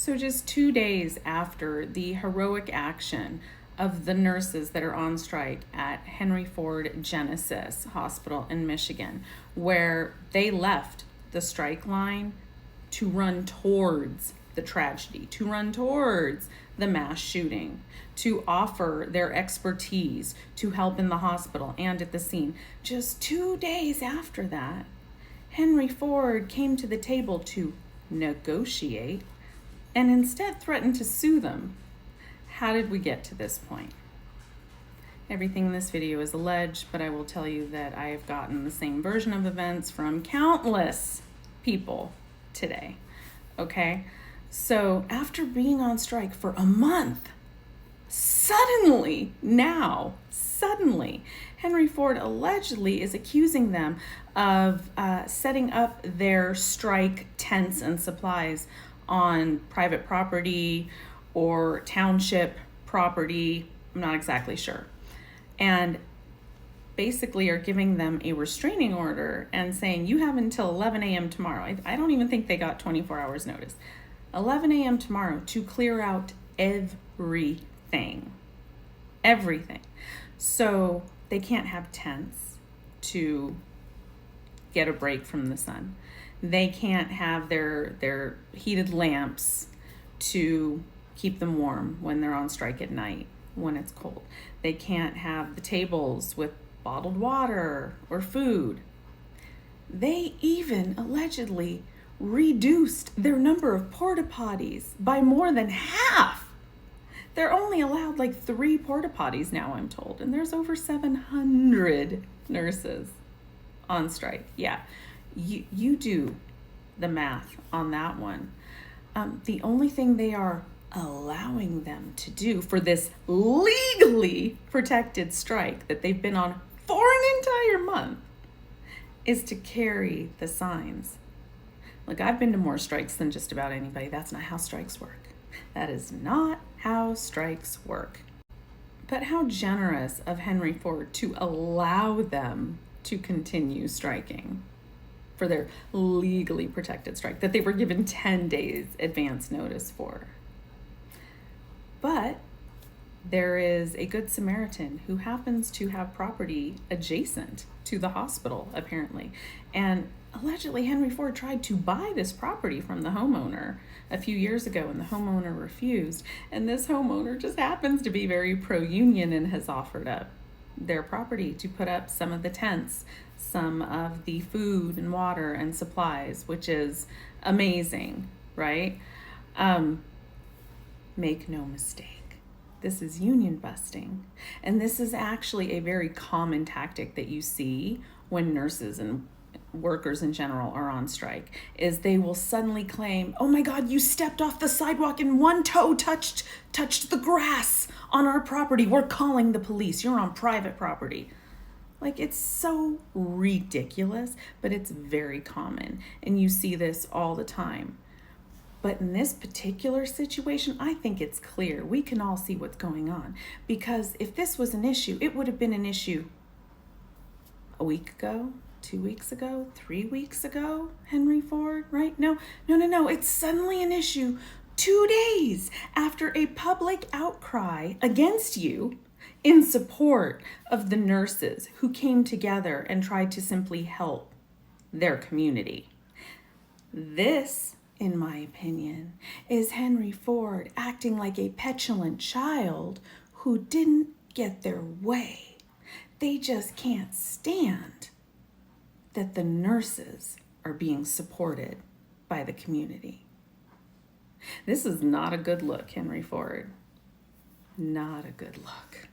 So just 2 days after the heroic action of the nurses that are on strike at Henry Ford Genesys Hospital in Michigan, where they left the strike line to run towards the tragedy, to run towards the mass shooting, to offer their expertise to help in the hospital and at the scene. Just 2 days after that, Henry Ford came to the table to negotiate and instead threatened to sue them. How did we get to this point? Everything in this video is alleged, but I will tell you that I have gotten the same version of events from countless people today. Okay? So after being on strike for a month, suddenly, Henry Ford allegedly is accusing them of setting up their strike tents and supplies on private property or township property. I'm not exactly sure. And basically are giving them a restraining order and saying, you have until 11 a.m. tomorrow. I don't even think they got 24 hours notice. 11 a.m. tomorrow to clear out everything. So they can't have tents to get a break from the sun. They can't have their heated lamps to keep them warm when they're on strike at night when it's cold. They can't have the tables with bottled water or food. They even allegedly reduced their number of porta potties by more than half. They're only allowed like 3 porta potties now, I'm told, and there's over 700 nurses on strike. Yeah, you do the math on that one. The only thing they are allowing them to do for this legally protected strike that they've been on for an entire month is to carry the signs. Look, I've been to more strikes than just about anybody. That's not how strikes work. That is not how strikes work. But how generous of Henry Ford to allow them to continue striking for their legally protected strike that they were given 10 days advance notice for. But there is a good Samaritan who happens to have property adjacent to the hospital, apparently. And allegedly, Henry Ford tried to buy this property from the homeowner a few years ago, and the homeowner refused. And this homeowner just happens to be very pro-union and has offered up their property to put up some of the tents, some of the food and water and supplies, which is amazing, right? Make no mistake, this is union busting. And this is actually a very common tactic that you see when nurses and workers in general are on strike, is they will suddenly claim, oh my God, you stepped off the sidewalk and one toe touched the grass on our property. We're calling the police. You're on private property. Like, it's so ridiculous, but it's very common. And you see this all the time. But in this particular situation, I think it's clear. We can all see what's going on. Because if this was an issue, it would have been an issue a week ago, 2 weeks ago, 3 weeks ago, Henry Ford, right? No. It's suddenly an issue 2 days after a public outcry against you in support of the nurses who came together and tried to simply help their community. This, in my opinion, is Henry Ford acting like a petulant child who didn't get their way. They just can't stand that the nurses are being supported by the community. This is not a good look, Henry Ford. Not a good look.